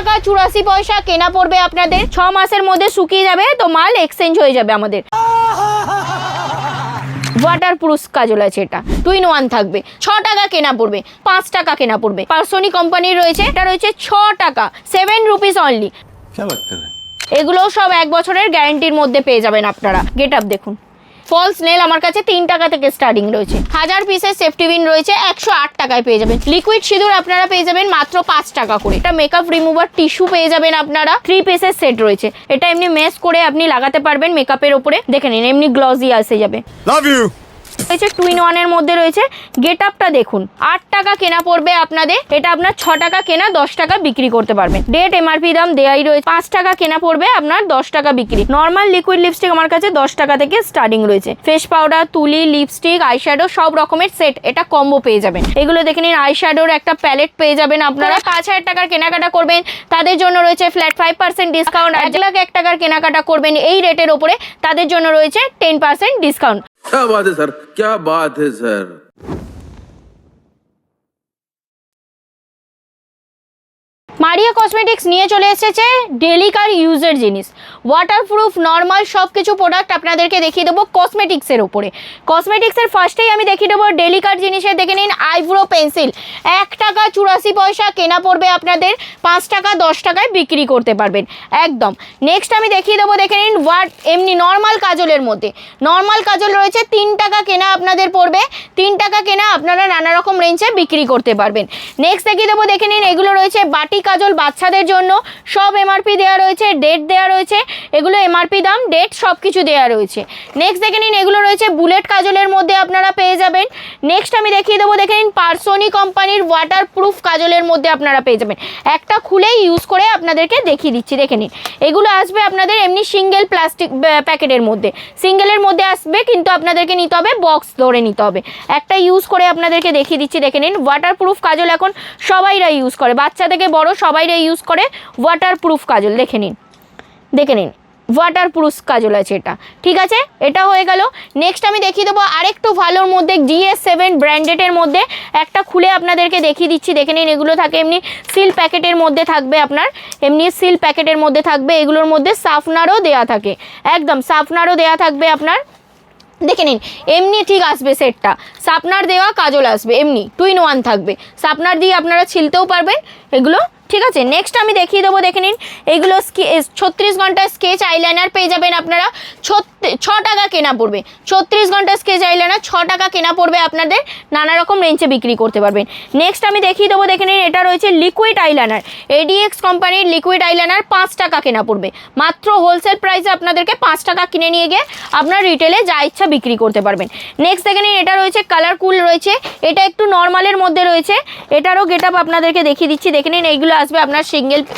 টাকা 84 পয়সা কেনা পড়বে আপনাদের। 6 মাসের মধ্যে শুকিয়ে যাবে তো মাল এক্সচেঞ্জ হয়ে যাবে আমাদের। ওয়াটারপ্রুফ কাজল আছে, এটা 2 in 1 থাকবে। 6 টাকা কেনা পড়বে, 5 টাকা কেনা পড়বে। পার্সোনি কোম্পানির রয়েছে, এটা রয়েছে 6 টাকা, 7 রুপিস অনলি। এগুলো সব 1 বছরের গ্যারান্টির মধ্যে পেয়ে যাবেন আপনারা। গেট আপ দেখুন। ফলস নেল আমার কাছে 3 টাকা থেকে স্টার্টিং রয়েছে। 1000 পিসের সেফটি বিন রয়েছে 108 টাকায় পেয়ে যাবেন। লিকুইড সিঁদুর আপনারা পেয়ে যাবেন মাত্র 5 টাকা করে। এটা মেকআপ রিমুভার টিস্যু পেয়ে যাবেন আপনারা। 3 পিসের সেট রয়েছে, এটা এমনি মেস করে আপনি লাগাতে পারবেন মেকআপের উপরে। দেখে নিন এমনি গ্লসি আসে যাবে। Love you. 2 in 1 এর মধ্যে রয়েছে। গেট আপটা দেখুন, 8 টাকা কেনা পড়বে আপনাদের। এটা আপনার 6 টাকা কেনা, 10 টাকা বিক্রি করতে পারবেন। ডেট এমআরপি দাম দেয়াই রয়েছে। 5 টাকা কেনা পড়বে আপনার, 10 টাকা বিক্রি। নর্মাল লিকুইড লিপস্টিক আমার কাছে 10 টাকা থেকে স্টার্টিং রয়েছে। ফেস পাউডার, তুলি, লিপস্টিক, আইশ্যাডো সব রকমের সেট, এটা কম্বো পেয়ে যাবেন। এগুলো দেখে নিন, আইশ্যাডোর একটা প্যালেট পেয়ে যাবেন আপনারা। 5000 টাকার কেনাকাটা করবেন তাদের জন্য রয়েছে ফ্ল্যাট 5% ডিসকাউন্ট। 1,01,000 টাকার কেনাকাটা করবেন এই রেটের উপরে, তাদের জন্য রয়েছে 10% ডিসকাউন্ট। क्या बात है सर, क्या बात है सर। মারিয়া কসমেটিক্স নিয়ে চলে এসেছে ডেলিকার ইউজের জিনিস, ওয়াটারপ্রুফ নর্মাল সব কিছু প্রোডাক্ট আপনাদেরকে দেখিয়ে দেবো কসমেটিক্সের উপরে। কসমেটিক্সের ফার্স্টেই আমি দেখিয়ে দেবো ডেলিকার জিনিসের। দেখে নিন আইব্রো পেন্সিল 1 টাকা 84 পয়সা কেনা পড়বে আপনাদের, 5 টাকা 10 টাকায় বিক্রি করতে পারবেন একদম। নেক্সট আমি দেখিয়ে দেবো, দেখে নিন এমনি নর্মাল কাজলের মধ্যে। নর্মাল কাজল রয়েছে 3 টাকা কেনা আপনাদের পড়বে, 3 টাকা কেনা আপনারা নানা রকম রেঞ্জে বিক্রি করতে পারবেন। নেক্সট দেখিয়ে দেবো, দেখে নিন এগুলো রয়েছে বাটি কাজল বাচ্চাদের জন্য, সব এমআরপি দেওয়া রয়েছে, ডেট দেওয়া রয়েছে। এগুলো এমআরপি দাম, ডেট সব কিছু দেওয়া রয়েছে। নেক্সট দেখে নিন এগুলো রয়েছে বুলেট কাজলের মধ্যে আপনারা পেয়ে যাবেন। নেক্সট আমি দেখিয়ে দেবো, দেখে নিন পার্সোনি কোম্পানির ওয়াটারপ্রুফ কাজলের মধ্যে আপনারা পেয়ে যাবেন। একটা খুলেই ইউজ করে আপনাদেরকে দেখিয়ে দিচ্ছি। দেখে নিন এগুলো আসবে আপনাদের এমনি সিঙ্গেল প্লাস্টিক প্যাকেটের মধ্যে, সিঙ্গেলের মধ্যে আসবে, কিন্তু আপনাদেরকে নিতে হবে বক্স ধরে নিতে হবে। একটা ইউজ করে আপনাদেরকে দেখিয়ে দিচ্ছি। দেখে নিন ওয়াটারপ্রুফ কাজল এখন সবাইরা ইউজ করে, বাচ্চা থেকে বড় সবাইরা ইউজ করে ওয়াটারপ্রুফ কাজল। দেখে নিন, দেখে নিন ওয়াটারপ্রুফ কাজল আছে এটা, ঠিক আছে। এটা হয়ে গেল। নেক্সট আমি দেখিয়ে দেবো আরেকটু ভালোর মধ্যে GS7 ব্র্যান্ডেডের মধ্যে একটা খুলে আপনাদেরকে দেখিয়ে দিচ্ছি। দেখে নিন এগুলো থাকে এমনি সিল প্যাকেটের মধ্যে থাকবে আপনার, এমনি সিল প্যাকেটের মধ্যে থাকবে। এগুলোর মধ্যে সাফনারও দেয়া থাকে, একদম সাফনারও দেয়া থাকবে আপনার। দেখে নিন এমনি ঠিক আসবে সেটটা, সাপনার দেওয়া কাজল আসবে, এমনি 2 in 1 থাকবে। সাপনার দিয়ে আপনারা ছিলতেও পারবেন এগুলো, ঠিক আছে। নেক্সট আমি দেখিয়ে দেবো, দেখে নিন এগুলো 36 ঘন্টা স্কেচ আইলাইনার পেয়ে যাবেন আপনারা। 6 টাকা কেনা পড়বে, 36 ঘন্টা স্কেচ আইলাইনার 6 টাকা কেনা পড়বে আপনাদের, নানা রকম রেঞ্জে বিক্রি করতে পারবেন। নেক্সট আমি দেখিয়ে দেবো, দেখে নিন এটা রয়েছে লিকুইড আইলাইনার, ADX কোম্পানির লিকুইড আইলাইনার 5 টাকা কেনা পড়বে। মাত্র হোলসেল প্রাইসে আপনাদেরকে 5 টাকা কিনে নিয়ে গিয়ে আপনার রিটেলে যা ইচ্ছা বিক্রি করতে পারবেন। নেক্সট দেখে নিন এটা রয়েছে কালারকুল রয়েছে, এটা একটু নর্মালের মধ্যে রয়েছে। এটারও গেট আপ আপনাদেরকে দেখিয়ে দিচ্ছি। দেখে নিন এইগুলো আসবে আপনার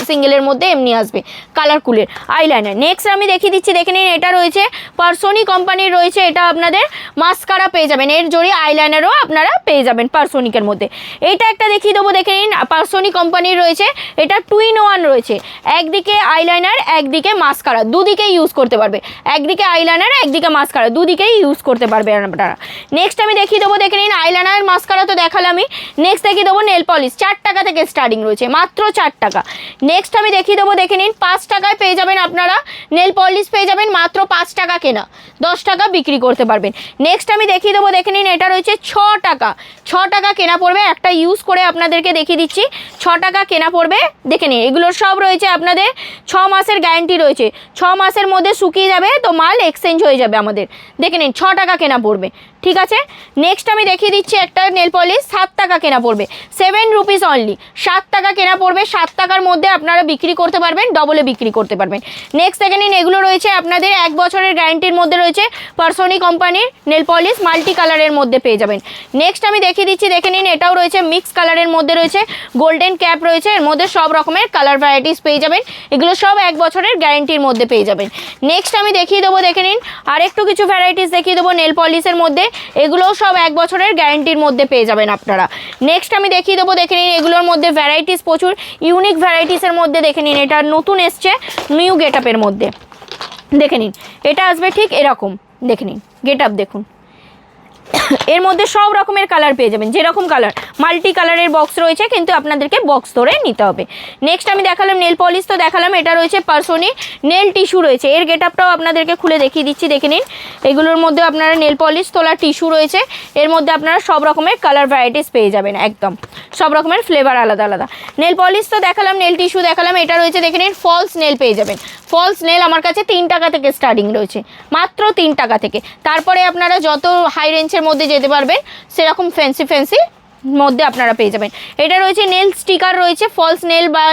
সিঙ্গেলের মধ্যে এমনি আসবে কালারকুলের আইলাইনার। নেক্সট আমি দেখিয়ে দিচ্ছি, দেখে নিন এটা রয়েছে পার্সোনি কোম্পানির রয়েছে, এটা আপনাদের মাস্কারা পেয়ে যাবেন, এর জড়ি আইলাইনারও আপনারা পেয়ে যাবেন পার্সোনিকের মধ্যে। এইটা একটা দেখিয়ে দেবো, দেখে নিন পার্সোনি কোম্পানির রয়েছে, এটা 2 in 1 রয়েছে। একদিকে আইলাইনার একদিকে মাস্কারা, দুদিকেই ইউজ করতে পারবে, একদিকে আইলাইনার একদিকে মাস্কারা, দুদিকেই ইউজ করতে পারবে আপনারা। নেক্সট আমি দেখিয়ে দেবো, দেখে নিন আইলাইনার মাস্কারা তো দেখালামই। নেক্সট দেখিয়ে দেবো নেল পলিশ 4 টাকা থেকে স্টার্টিং রয়েছে, মাত্র 4 টাকা। নেক্সট আমি দেখিয়ে দেবো, দেখে নিন 5 টাকায় পেয়ে যাবেন আপনারা নেল পলিশ পেয়ে যাবেন, মাত্র 5 টাকা কেনা, 10 টাকা বিক্রি করতে পারবেন। নেক্সট আমি দেখিয়ে দেবো, দেখে নিন এটা রয়েছে 6 টাকা, 6 টাকা কেনা পড়বে। একটা ইউজ করে আপনাদেরকে দেখিয়ে দিচ্ছি, 6 টাকা কেনা পড়বে। দেখে নিন এগুলোর সব রয়েছে আপনাদের 6 মাসের গ্যারান্টি রয়েছে, 6 মাসের মধ্যে শুকিয়ে যাবে তো মাল এক্সচেঞ্জ হয়ে যাবে আমাদের। দেখে নিন 6 টাকা কেনা পড়বে, ঠিক আছে। নেক্সট আমি দেখিয়ে দিচ্ছি একটা নেল পলিশ 7 টাকা কেনা পড়বে, 7 রুপিস অনলি, 7 টাকা কেনা পড়বে। 7 টাকার মধ্যে আপনারা বিক্রি করতে পারবেন, ডবলে বিক্রি করতে পারবেন। নেক্সট দেখে নিন এগুলো রয়েছে আপনাদের 1 বছরের গ্যারান্টির মধ্যে রয়েছে পার্সোনি কোম্পানির নেল পলিশ, মাল্টি কালারের মধ্যে পেয়ে যাবেন। নেক্সট আমি দেখিয়ে দিচ্ছি, দেখে নিন এটাও রয়েছে মিক্স কালারের মধ্যে রয়েছে, গোল্ডেন ক্যাপ রয়েছে, এর মধ্যে সব রকমের কালার ভ্যারাইটিস পেয়ে যাবেন। এগুলো সব 1 বছরের গ্যারান্টির মধ্যে পেয়ে যাবেন। নেক্সট আমি দেখিয়ে দেবো, দেখে নিন আরেকটু কিছু ভ্যারাইটিস দেখিয়ে দেবো নেল পলিশের মধ্যে, এগুলোও সব 1 বছরের গ্যারান্টির মধ্যে পেয়ে যাবেন আপনারা। নেক্সট আমি দেখিয়ে দেবো, দেখে নিন এগুলোর মধ্যে ভ্যারাইটিস প্রচুর, ইউনিক ভ্যারাইটিসের মধ্যে দেখে নিন এটা নতুন এসছে নিউ গেট আপের মধ্যে। দেখে নিন এটা আসবে ঠিক এরকম, দেখে নিন গেট আপ দেখুন, এর মধ্যে সব রকমের কালার পেয়ে যাবেন, যেরকম কালার মাল্টি কালারের বক্স রয়েছে, কিন্তু আপনাদেরকে বক্স ধরে নিতে হবে। নেক্সট আমি দেখালাম নেল পলিশ, তো দেখালাম এটা রয়েছে পার্সোনি নেল টিস্যু রয়েছে, এর গেট আপটাও আপনাদেরকে খুলে দেখিয়ে দিচ্ছি, দেখে নিন। এগুলোর মধ্যে আপনারা নেল পলিশ তোলা টিস্যু রয়েছে, এর মধ্যে আপনারা সব রকমের কালার ভ্যারাইটিস পেয়ে যাবেন, একদম সব রকমের ফ্লেভার আলাদা আলাদা। নেল পলিশ তো দেখালাম, নেল টিস্যু দেখালাম, এটা রয়েছে দেখে নিন ফলস নেল পেয়ে যাবেন। ফলস নেল আমার কাছে 3 টাকা থেকে স্টার্টিং রয়েছে, মাত্র 3 টাকা থেকে। তারপরে আপনারা যত হাই রেঞ্জের মধ্যে যেতে পারবেন সেরকম ফ্যান্সি মধ্যে আপনারা পেয়ে যাবেন। এটা রয়েছে নেল স্টিকার রয়েছে, ফলস নেল বা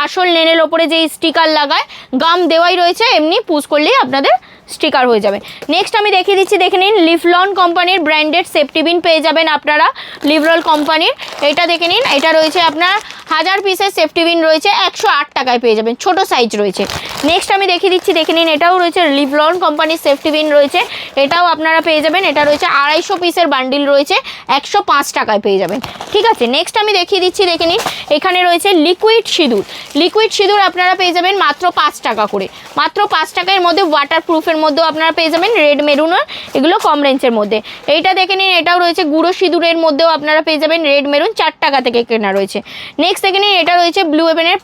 আসল নেলের ওপরে যেই স্টিকার লাগায়, গাম দেওয়াই রয়েছে, এমনি পুশ করলেই আপনাদের স্টিকার হয়ে যাবে। নেক্সট আমি দেখিয়ে দিচ্ছি, দেখে নিন লিভলন কোম্পানির ব্র্যান্ডেড সেফটি বিন পেয়ে যাবেন আপনারা, লিভরল কোম্পানির। এটা দেখে নিন, এটা রয়েছে আপনার 1000 পিসের সেফটি বিন রয়েছে, 108 টাকায় পেয়ে যাবেন, ছোট সাইজ রয়েছে। নেক্সট আমি দেখিয়ে দিচ্ছি, দেখে নিন এটাও রয়েছে লিভলন কোম্পানির সেফটি বিন রয়েছে, এটাও আপনারা পেয়ে যাবেন। এটা রয়েছে 250 পিসের বান্ডিল রয়েছে, 105 টাকায় পেয়ে যাবেন, ঠিক আছে। নেক্সট আমি দেখিয়ে দিচ্ছি, দেখে নিন এখানে রয়েছে লিকুইড সিঁদুর। লিকুইড সিঁদুর আপনারা পেয়ে যাবেন মাত্র 5 টাকা করে, মাত্র 5 টাকার মধ্যে ওয়াটার প্রুফের মধ্যেও আপনারা পেয়ে যাবেন, রেড মেরুন, এগুলো কম রেঞ্জের মধ্যে। এইটা দেখে নিন, এটাও রয়েছে গুঁড়ো সিঁদুরের মধ্যেও আপনারা পেয়ে যাবেন, রেড মেরুন, 4 টাকা থেকে কেনা রয়েছে। নেক্সট দেখে নিন, এটা রয়েছে ব্লু হেভেনের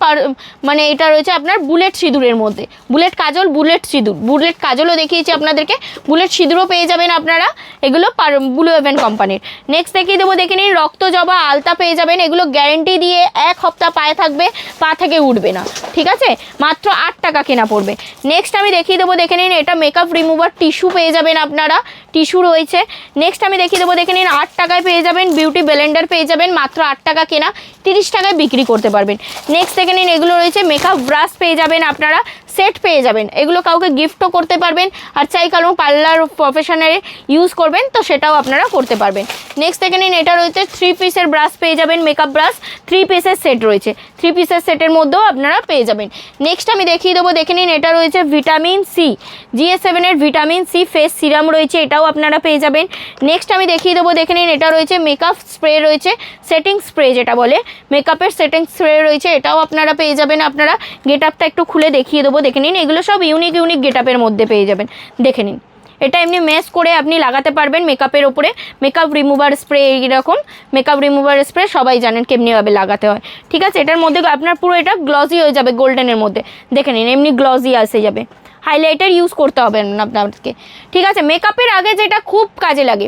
মানে এটা রয়েছে আপনার বুলেট সিঁদুরের মধ্যে, বুলেট কাজল, বুলেট সিঁদুর, বুলেট কাজলও দেখিয়েছি আপনাদেরকে, বুলেট সিঁদুরও পেয়ে যাবেন আপনারা, এগুলো ব্লু হেভেন কোম্পানির। নেক্সট দেখিয়ে দেবো, দেখে নিন রক্ত জবা আলতা পেয়ে যাবেন, এগুলো গ্যারেন্টি দিয়ে 1 সপ্তাহ পায়ে থাকবে, পা থেকে উঠবে না, ঠিক আছে, মাত্র 8 টাকা কেনা পড়বে। নেক্সট আমি দেখিয়ে দেবো, দেখে নিন এটা মেকআপ রিমুভার টিস্যু পেয়ে যাবেন আপনারা, টিস্যু রয়েছে। নেক্সট আমি দেখিয়ে দেবো, দেখে নিন 8 টাকায় পেয়ে যাবেন বিউটি ব্লেন্ডার পেয়ে যাবেন, মাত্র 8 টাকা কেনা, 30 টাকায় বিক্রি করতে পারবেন। নেক্সট দেখে নিন এগুলো রয়েছে মেকআপ ব্রাশ পেয়ে যাবেন আপনারা, সেট পেয়ে যাবেন, এগুলো কাউকে গিফটও করতে পারবেন, আর চাই কারো পার্লার প্রফেশনে ইউজ করবেন তো সেটাও আপনারা করতে পারবেন। নেক্সট দেখে নিন এটা রয়েছে 3 পিসের ব্রাশ পেয়ে যাবেন, মেকআপ ব্রাশ 3 পিসের সেট রয়েছে, 3 পিসের সেটের মধ্যেও আপনারা পেয়ে যাবেন। নেক্সট আমি দেখিয়ে দেবো, দেখে নিন এটা রয়েছে ভিটামিন সি, GS7 এর ভিটামিন সি ফেস সিরাম রয়েছে, এটাও আপনারা পেয়ে যাবেন। নেক্সট আমি দেখিয়ে দেবো, দেখে নিন এটা রয়েছে মেকআপ স্প্রে রয়েছে, সেটিং স্প্রে যেটা বলে, মেকআপের সেটিং স্প্রে রয়েছে, এটাও আপনারা পেয়ে যাবেন। আপনারা গেট আপটা একটু খুলে দেখিয়ে দেবো, দেখে নিন এগুলো সব ইউনিক গেট আপের মধ্যে পেয়ে যাবেন, দেখে নিন। এটা এমনি ম্যাশ করে আপনি লাগাতে পারবেন মেকআপের ওপরে, মেকআপ রিমুভার স্প্রে, এইরকম মেকআপ রিমুভার স্প্রে সবাই জানেন কেমনিভাবে লাগাতে হয়, ঠিক আছে। এটার মধ্যে আপনার পুরো এটা গ্লসি হয়ে যাবে, গোল্ডেনের মধ্যে, দেখে নিন এমনি গ্লসি আসে যাবে, হাইলাইটার ইউজ করতে হবে না আপনাদেরকে, ঠিক আছে। মেকআপের আগে যেটা খুব কাজে লাগে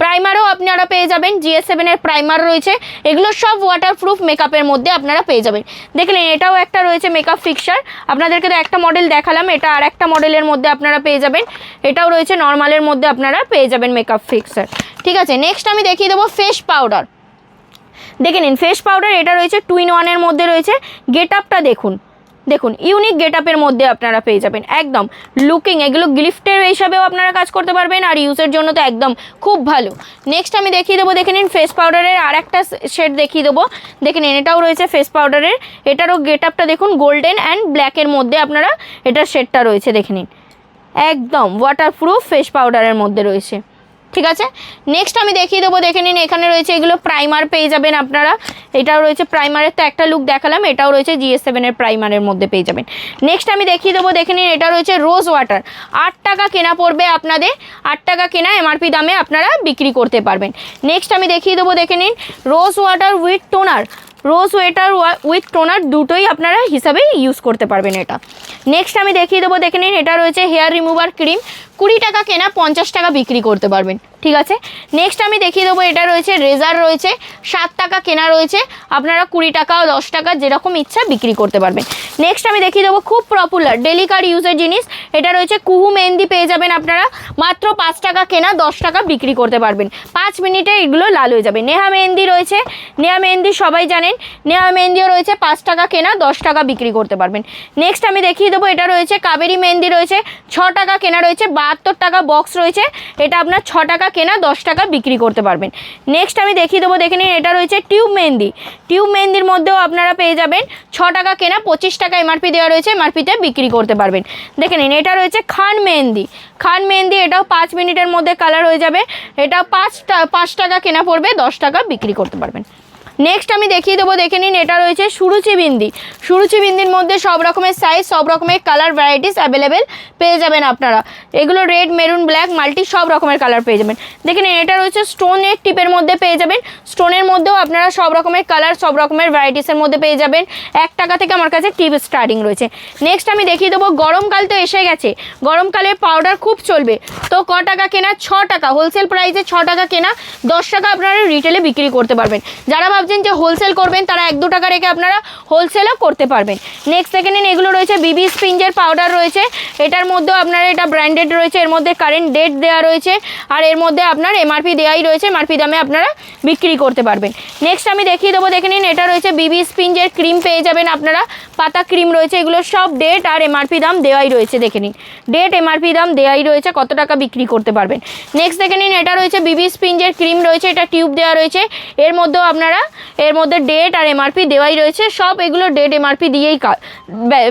প্রাইমারও আপনারা পেয়ে যাবেন, GS7 এর প্রাইমার রয়েছে, এগুলো সব ওয়াটারপ্রুফ মেকআপের মধ্যে আপনারা পেয়ে যাবেন। দেখলেন এটাও একটা রয়েছে মেকআপ ফিক্সার, আপনাদেরকে তো একটা মডেল দেখালাম, এটা আর একটা মডেলের মধ্যে আপনারা পেয়ে যাবেন, এটাও রয়েছে নর্মালের মধ্যে আপনারা পেয়ে যাবেন মেকআপ ফিক্সার, ঠিক আছে। নেক্সট আমি দেখিয়ে দেবো ফেস পাউডার, দেখে নিন ফেস পাউডার, এটা রয়েছে 2 in 1 এর মধ্যে রয়েছে, গেট আপটা দেখুন ইউনিক গেট আপের মধ্যে আপনারা পেয়ে যাবেন, একদম লুকিং, এগুলো গিফটের হিসাবেও আপনারা কাজ করতে পারবেন, আর ইউজের জন্য তো একদম খুব ভালো। নেক্সট আমি দেখিয়ে দেবো, দেখে নিন ফেস পাউডারের আর একটা শেড দেখিয়ে দেবো, দেখে নিন এটাও রয়েছে ফেস পাউডারের, এটারও গেট আপটা দেখুন, গোল্ডেন অ্যান্ড ব্ল্যাকের মধ্যে আপনারা এটার শেডটা রয়েছে, দেখে নিন একদম ওয়াটারপ্রুফ ফেস পাউডারের মধ্যে রয়েছে, ঠিক আছে। নেক্সট আমি দেখিয়ে দেবো, দেখে নিন এখানে রয়েছে এগুলো প্রাইমার পেয়ে যাবেন আপনারা, এটাও রয়েছে প্রাইমারের, তো একটা লুক দেখালাম, এটাও রয়েছে GS7 এর প্রাইমারের মধ্যে পেয়ে যাবেন। নেক্সট আমি দেখিয়ে দেবো, দেখে নিন এটা রয়েছে রোজ ওয়াটার, 8 টাকা কেনা পড়বে আপনাদের, 8 টাকা কেনা MRP দামে আপনারা বিক্রি করতে পারবেন। নেক্সট আমি দেখিয়ে দেবো, দেখে নিন rose water with toner, rose water with toner দুটোই আপনারা হিসাবে ইউজ করতে পারবেন এটা। নেক্সট আমি দেখিয়ে দেবো, দেখে নিন এটা রয়েছে হেয়ার রিমুভার ক্রিম, 20 টাকা কেনা 50 টাকা বিক্রি করতে পারবেন, ঠিক আছে। নেক্সট আমি দেখিয়ে দেবো, এটা রয়েছে রেজার রয়েছে, 7 টাকা কেনা রয়েছে, আপনারা 20 টাকা 10 টাকা যেরকম ইচ্ছা বিক্রি করতে পারবেন। নেক্সট আমি দেখিয়ে দেবো খুব পপুলার ডেলিকার ইউজের জিনিস, এটা রয়েছে কুহু মেহেন্দি পেয়ে যাবেন আপনারা, মাত্র 5 টাকা কেনা 10 টাকা বিক্রি করতে পারবেন, 5 মিনিটে এগুলো লাল হয়ে যাবে। নেহা মেহেন্দি রয়েছে, নেহা মেহেন্দি সবাই জানেন, নেহা মেহেন্দিও রয়েছে, 5 টাকা কেনা 10 টাকা বিক্রি করতে পারবেন। নেক্সট আমি দেখিয়ে দেবো, এটা রয়েছে কাবেরি মেহেন্দি রয়েছে, 6 টাকা কেনা রয়েছে, 72 টাকা বক্স রয়েছে, এটা আপনার 6 টাকা কেনা 10 টাকা বিক্রি করতে পারবেন। নেক্সট আমি দেখিয়ে দেবো, দেখে নিন এটা রয়েছে টিউব মেহেন্দি, টিউব মেহেন্দির মধ্যেও আপনারা পেয়ে যাবেন, 6 টাকা কেনা 25 টাকা MRP দেওয়া রয়েছে, MRPতে বিক্রি করতে পারবেন। দেখে নিন এটা রয়েছে খান মেহেন্দি, খান মেহেন্দি, এটাও 5 মিনিটের মধ্যে কালার হয়ে যাবে, এটা 5 টাকা কেনা পড়বে, 10 টাকা বিক্রি করতে পারবেন। নেক্সট আমি দেখিয়ে দেবো, দেখে নিন, এটা রয়েছে সুরুচি বিন্দি। সুরুচি বিন্দির মধ্যে সব রকমের সাইজ, সব রকমের কালার ভ্যারাইটিস অ্যাভেলেবেল পেয়ে যাবেন আপনারা। এগুলো রেড, মেরুন, ব্ল্যাক, মাল্টি সব রকমের কালার পেয়ে যাবেন। দেখে নিন, এটা রয়েছে স্টোনের টিপের মধ্যে পেয়ে যাবেন। স্টোনের মধ্যেও আপনারা সব রকমের কালার, সব রকমের ভ্যারাইটিসের মধ্যে পেয়ে যাবেন। 1 টাকা থেকে আমার কাছে টিপ স্টার্টিং রয়েছে। নেক্সট আমি দেখিয়ে দেবো, গরমকাল তো এসে গেছে, গরমকালে পাউডার খুব চলবে। তো ক টাকা কেনা? 6 টাকা হোলসেল প্রাইসে 6 টাকা কেনা, 10 টাকা আপনারা রিটেলে বিক্রি করতে পারবেন। যারা ভাবছেন যে হোলসেল করবেন তারা 1-2 টাকা রেখে আপনারা হোলসেলও করতে পারবেন। নেক্সট দেখে নিন, এগুলো রয়েছে বিবি স্পিঞ্জের পাউডার রয়েছে। এটার মধ্যেও আপনারা, এটা ব্র্যান্ডেড রয়েছে, এর মধ্যে কারেন্ট ডেট দেওয়া রয়েছে, আর এর মধ্যে আপনার এমআরপি দেওয়াই রয়েছে, এমআরপি দামে আপনারা বিক্রি করতে পারবেন। নেক্সট আমি দেখিয়ে দেবো, দেখে নিন, এটা রয়েছে বিবি স্পিঞ্জের ক্রিম পেয়ে যাবেন আপনারা, পাতা ক্রিম রয়েছে। এগুলো সব ডেট আর এমআরপি দাম দেওয়াই রয়েছে। দেখে নিন, ডেট এমআরপি দাম দেওয়াই রয়েছে, কত টাকা বিক্রি করতে পারবেন। নেক্সট দেখে নিন, এটা রয়েছে বিবি স্পিঞ্জের ক্রিম রয়েছে, এটা টিউব দেওয়া রয়েছে। এর মধ্যেও আপনারা, এর মধ্যে ডেট আর এমআরপি দেওয়াই রয়েছে, সব এগুলো ডেট এমআরপি দিয়েই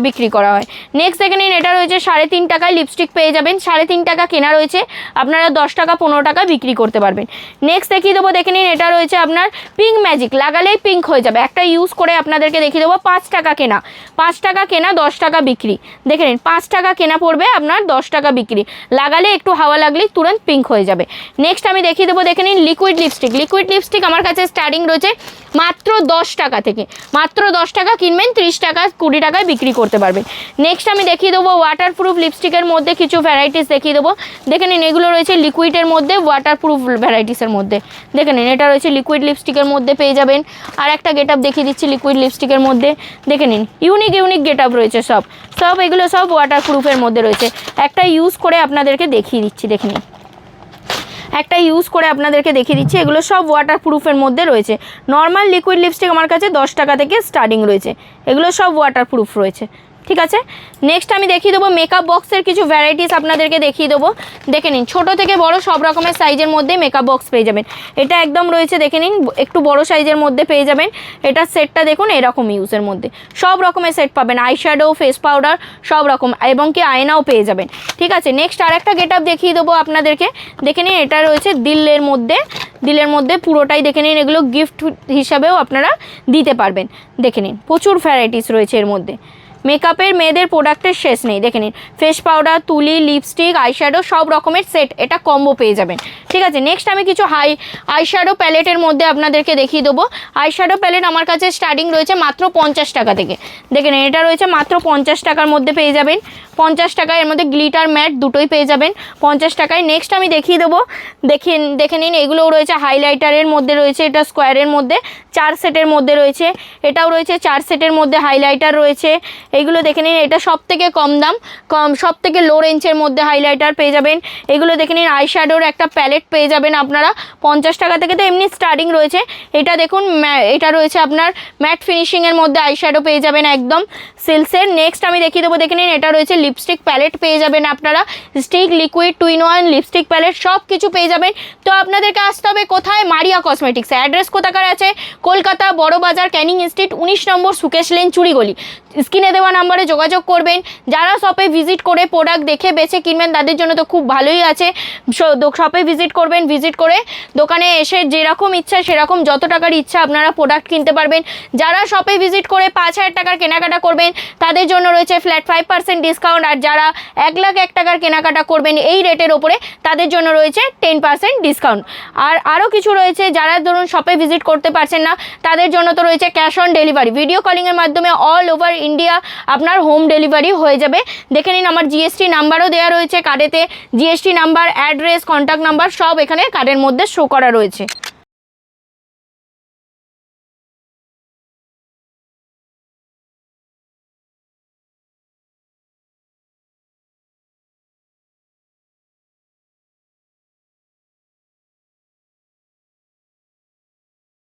বিক্রি করা হয়। নেক্সট দেখে নিন, এটা রয়েছে 3.5 টাকায় লিপস্টিক পেয়ে যাবেন। 3.5 টাকা কেনা রয়েছে, আপনারা 10 টাকা 15 টাকা বিক্রি করতে পারবেন। নেক্সট দেখিয়ে দেবো, দেখে নিন, এটা রয়েছে আপনার পিঙ্ক ম্যাজিক, লাগালেই পিঙ্ক হয়ে যাবে। একটা ইউজ করে আপনাদেরকে দেখিয়ে দেবো, 5 টাকা কেনা, 5 টাকা কেনা, 10 টাকা বিক্রি। দেখে নিন, 5 টাকা কেনা পড়বে আপনার, 10 টাকা বিক্রি। লাগালে একটু হাওয়া লাগলেই তুরন্ত পিঙ্ক হয়ে যাবে। নেক্সট আমি দেখিয়ে দেবো, দেখে নিন, লিকুইড লিপস্টিক। লিকুইড লিপস্টিক আমার কাছে স্টার্টিং রয়েছে মাত্র 10 টাকা থেকে, মাত্র 10 টাকা কিনবেন, 30 টাকা 20 টাকায় বিক্রি করতে পারবেন। নেক্সট আমি দেখিয়ে দেবো ওয়াটারপ্রুফ লিপস্টিকের মধ্যে কিছু ভ্যারাইটিস দেখিয়ে দেবো। দেখে নিন, এগুলো রয়েছে লিকুইডের মধ্যে, ওয়াটারপ্রুফ ভ্যারাইটিসের মধ্যে। দেখে নিন, এটা রয়েছে লিকুইড লিপস্টিকের মধ্যে পেয়ে যাবেন। আর একটা গেট আপ দেখিয়ে দিচ্ছি লিকুইড লিপস্টিকের মধ্যে। দেখে নিন, ইউনিক ইউনিক গেট আপ রয়েছে, সব এগুলো সব ওয়াটারপ্রুফের মধ্যে রয়েছে। একটা ইউজ করে আপনাদেরকে দেখিয়ে দিচ্ছি, দেখে নিন, একটা ইউজ করে আপনাদেরকে দেখিয়ে দিচ্ছি। এগুলো সব ওয়াটারপ্রুফের মধ্যে রয়েছে। নর্মাল লিকুইড লিপস্টিক আমার কাছে 10 টাকা থেকে স্টার্টিং রয়েছে, এগুলো সব ওয়াটারপ্রুফ রয়েছে। ঠিক আছে, নেক্সট আমি দেখিয়ে দেবো মেকআপ বক্সের কিছু ভ্যারাইটিস আপনাদেরকে দেখিয়ে দেবো। দেখে নিন, ছোটো থেকে বড় সব রকমের সাইজের মধ্যে মেকআপ বক্স পেয়ে যাবেন। এটা একদম রয়েছে, দেখে নিন, একটু বড় সাইজের মধ্যে পেয়ে যাবেন। এটার সেটটা দেখুন, এরকম ইউজের মধ্যে সব রকমের সেট পাবেন, আইশ্যাডো, ফেস পাউডার সব রকম, এবং কি আয়নাও পেয়ে যাবেন। ঠিক আছে, নেক্সট আর একটা গেট আপ দেখিয়ে দেবো আপনাদেরকে। দেখে নিন, এটা রয়েছে দিলের মধ্যে, দিলের মধ্যে পুরোটাই। দেখে নিন, এগুলো গিফট হিসাবেও আপনারা দিতে পারবেন। দেখে নিন, প্রচুর ভ্যারাইটিস রয়েছে এর মধ্যে। মেকআপের মেয়েদের প্রোডাক্টের শেষ নেই। দেখে নিন, ফেস পাউডার, তুলি, লিপস্টিক, আইশ্যাডো সব রকমের সেট, এটা কম্বো পেয়ে যাবেন। ঠিক আছে, নেক্সট আমি কিছু আইশ্যাডো প্যালেটের মধ্যে আপনাদেরকে দেখিয়ে দেবো। আইশ্যাডো প্যালেট আমার কাছে স্টার্টিং রয়েছে মাত্র 50 টাকা থেকে। দেখে নিন, এটা রয়েছে মাত্র 50 টাকার মধ্যে পেয়ে যাবেন। 50 টাকায়, এর মধ্যে গ্লিটার ম্যাট দুটোই পেয়ে যাবেন 50 টাকায়। নেক্সট আমি দেখিয়ে দেবো, দেখে নিন, এগুলোও রয়েছে হাইলাইটারের মধ্যে রয়েছে, এটা স্কোয়ারের মধ্যে 4 সেটের মধ্যে রয়েছে। এটাও রয়েছে 4 সেটের মধ্যে হাইলাইটার রয়েছে। এগুলো দেখে নিন, এটা সব থেকে কম দাম, সব থেকে লো রেঞ্জের মধ্যে হাইলাইটার পেয়ে যাবেন। এগুলো দেখে নিন, আইশ্যাডোর একটা প্যালেট পেয়ে যাবেন আপনারা 50 টাকা থেকে, তো এমনি স্টার্টিং রয়েছে। এটা দেখুন, এটা রয়েছে আপনার ম্যাট ফিনিশিংয়ের মধ্যে আইশ্যাডো পেয়ে যাবেন একদম সিল্কসের। নেক্সট আমি দেখিয়ে দেবো, দেখে নিন, এটা রয়েছে লিপস্টিক প্যালেট পেয়ে যাবেন আপনারা, stick, liquid, 2-in-1 lipstick palette সব কিছু পেয়ে যাবেন। তো আপনাদেরকে আসতে হবে কোথায়? মারিয়া কসমেটিক্সে। অ্যাড্রেস কোথাকার আছে? কলকাতা বড় বাজার, ক্যানিং স্ট্রিট, 19 নম্বর সুকেশ লেন, চুড়িগলি। স্ক্রিনে দেওয়া নাম্বারে যোগাযোগ করবেন। যারা শপে ভিজিট করে প্রোডাক্ট দেখে বেছে কিনবেন তাদের জন্য তো খুব ভালোই আছে। শপে ভিজিট করবেন, ভিজিট করে দোকানে এসে যেরকম ইচ্ছা সেরকম যত টাকার ইচ্ছা আপনারা প্রোডাক্ট কিনতে পারবেন। যারা শপে ভিজিট করে 5,000 টাকার কেনাকাটা করবেন তাদের জন্য রয়েছে ফ্ল্যাট 5% ডিসকাউন্ট, আর যারা 1,01,000 টাকার কেনাকাটা করবেন এই রেটের ওপরে তাদের জন্য রয়েছে 10% ডিসকাউন্ট। আর আরও কিছু রয়েছে, যারা ধরুন শপে ভিজিট করতে পারছেন না তাদের জন্য তো রয়েছে ক্যাশ অন ডেলিভারি। ভিডিও কলিংয়ের মাধ্যমে অল ওভার ইন্ডিয়া আপনার হোম ডেলিভারি হয়ে যাবে। দেখে নিন, আমার জিএসটি নাম্বারও দেওয়া রয়েছে কার্ডেতে। GST number, address, contact number সব এখানে কার্ডের মধ্যে শো করা রয়েছে।